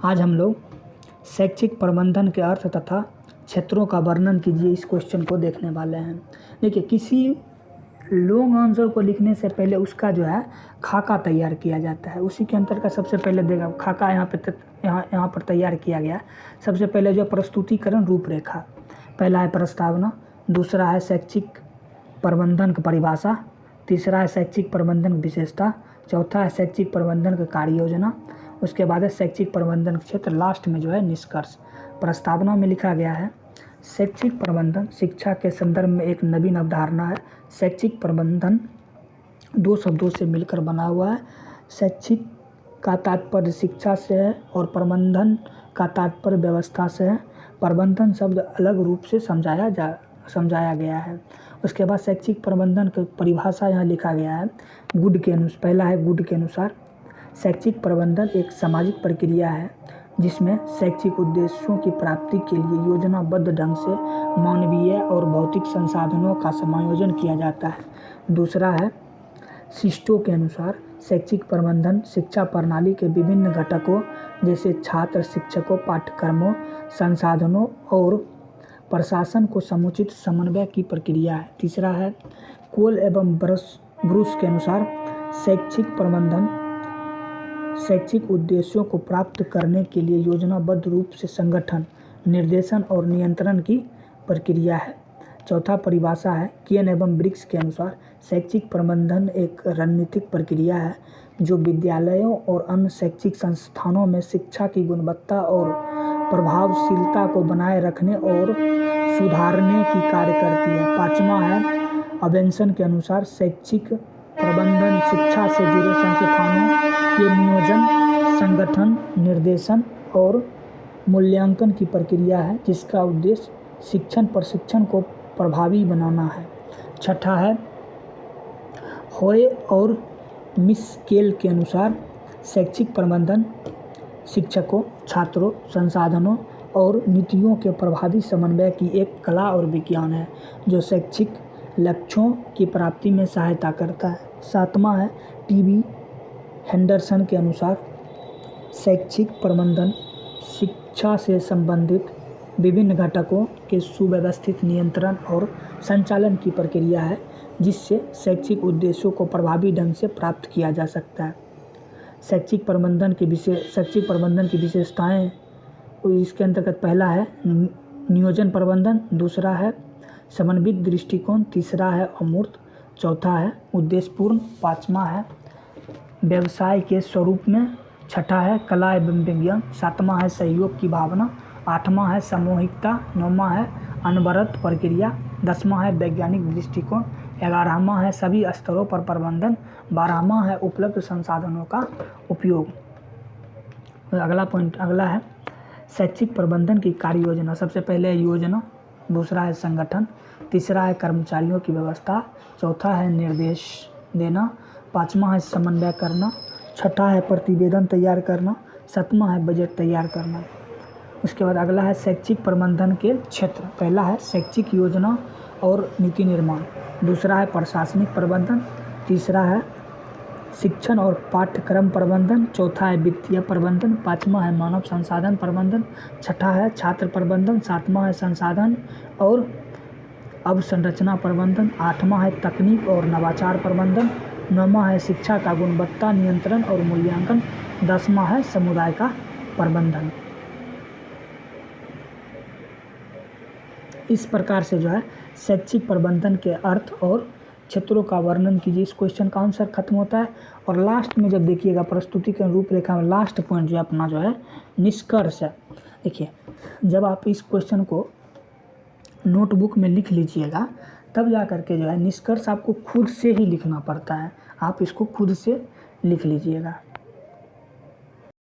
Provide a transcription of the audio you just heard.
आज हम लोग शैक्षिक प्रबंधन के अर्थ तथा क्षेत्रों का वर्णन कीजिए इस क्वेश्चन को देखने वाले हैं। देखिए, किसी लॉन्ग आंसर को लिखने से पहले उसका जो है खाका तैयार किया जाता है। उसी के अंतर्गत सबसे पहले देखा खाका यहाँ पर तैयार किया गया। सबसे पहले जो प्रस्तुतिकरण रूपरेखा, पहला है प्रस्तावना, दूसरा है शैक्षिक प्रबंधन की परिभाषा, तीसरा है शैक्षिक प्रबंधन की विशेषता, चौथा है शैक्षिक प्रबंधन की कार्य योजना, उसके बाद है शैक्षिक प्रबंधन क्षेत्र, लास्ट में जो है निष्कर्ष। प्रस्तावना में लिखा गया है शैक्षिक प्रबंधन शिक्षा के संदर्भ में एक नवीन अवधारणा है। शैक्षिक प्रबंधन दो शब्दों से मिलकर बना हुआ है। शैक्षिक का तात्पर्य शिक्षा से है और प्रबंधन का तात्पर्य व्यवस्था से है। प्रबंधन शब्द अलग रूप से समझाया गया है। उसके बाद शैक्षिक प्रबंधन की परिभाषा यहाँ लिखा गया है पहला है गुड के अनुसार शैक्षिक प्रबंधन एक सामाजिक प्रक्रिया है जिसमें शैक्षिक उद्देश्यों की प्राप्ति के लिए योजनाबद्ध ढंग से मानवीय और भौतिक संसाधनों का समायोजन किया जाता है। दूसरा है शिष्टों के अनुसार शैक्षिक प्रबंधन शिक्षा प्रणाली के विभिन्न घटकों जैसे छात्र, शिक्षकों, पाठ्यक्रमों, संसाधनों और प्रशासन को समुचित समन्वय की प्रक्रिया है। तीसरा है कोल एवं ब्रूस के अनुसार शैक्षिक प्रबंधन शैक्षिक उद्देश्यों को प्राप्त करने के लिए योजनाबद्ध रूप से संगठन, निर्देशन और नियंत्रण की प्रक्रिया है। चौथा परिभाषा है केन एवं ब्रिक्स के अनुसार शैक्षिक प्रबंधन एक रणनीतिक प्रक्रिया है जो विद्यालयों और अन्य शैक्षिक संस्थानों में शिक्षा की गुणवत्ता और प्रभावशीलता को बनाए रखने और सुधारने की कार्य करती है। पांचवा है अबेंसन के अनुसार शैक्षिक प्रबंधन शिक्षा से जुड़े संस्थानों के नियोजन, संगठन, निर्देशन और मूल्यांकन की प्रक्रिया है जिसका उद्देश्य शिक्षण प्रशिक्षण को प्रभावी बनाना है। छठा है होए और मिस्केल के अनुसार शैक्षिक प्रबंधन शिक्षकों, छात्रों, संसाधनों और नीतियों के प्रभावी समन्वय की एक कला और विज्ञान है जो शैक्षिक लक्ष्यों की प्राप्ति में सहायता करता है। सातवां है टीबी हेंडरसन के अनुसार शैक्षिक प्रबंधन शिक्षा से संबंधित विभिन्न घटकों के सुव्यवस्थित नियंत्रण और संचालन की प्रक्रिया है जिससे शैक्षिक उद्देश्यों को प्रभावी ढंग से प्राप्त किया जा सकता है। शैक्षिक प्रबंधन की विशेषताएं इसके अंतर्गत पहला है नियोजन प्रबंधन, दूसरा है समन्वित दृष्टिकोण, तीसरा है अमूर्त, चौथा है उद्देश्यपूर्ण, पांचवा है व्यवसाय के स्वरूप में, छठा है कला एवं विज्ञान, सातवां है सहयोग की भावना, आठवां है सामूहिकता, नौवां है अनवरत प्रक्रिया, दसवां है वैज्ञानिक दृष्टिकोण, 11वां है सभी स्तरों पर प्रबंधन, 12वां है उपलब्ध संसाधनों का उपयोग। अगला है शैक्षिक प्रबंधन की कार्य योजना। सबसे पहले है योजना, दूसरा है संगठन, तीसरा है कर्मचारियों की व्यवस्था, चौथा है निर्देश देना, पांचवा है समन्वय करना, छठा है प्रतिवेदन तैयार करना, सातवां है बजट तैयार करना। उसके बाद अगला है शैक्षिक प्रबंधन के क्षेत्र। पहला है शैक्षिक योजना और नीति निर्माण, दूसरा है प्रशासनिक प्रबंधन, तीसरा है शिक्षण और पाठ्यक्रम प्रबंधन, चौथा है वित्तीय प्रबंधन, पांचवा है मानव संसाधन प्रबंधन, छठा है छात्र प्रबंधन, सातवां है संसाधन और अवसंरचना प्रबंधन, आठवां है तकनीक और नवाचार प्रबंधन, नौवां है शिक्षा का गुणवत्ता नियंत्रण और मूल्यांकन, 10वां है समुदाय का प्रबंधन। इस प्रकार से जो है शैक्षिक प्रबंधन के अर्थ और क्षेत्रों का वर्णन कीजिए। इस क्वेश्चन का आंसर खत्म होता है और लास्ट में जब देखिएगा प्रस्तुति के रूपरेखा में लास्ट पॉइंट जो है अपना जो है निष्कर्ष है। देखिए, जब आप इस क्वेश्चन को नोटबुक में लिख लीजिएगा तब जा करके जो है निष्कर्ष आपको खुद से ही लिखना पड़ता है। आप इसको खुद से लिख लीजिएगा।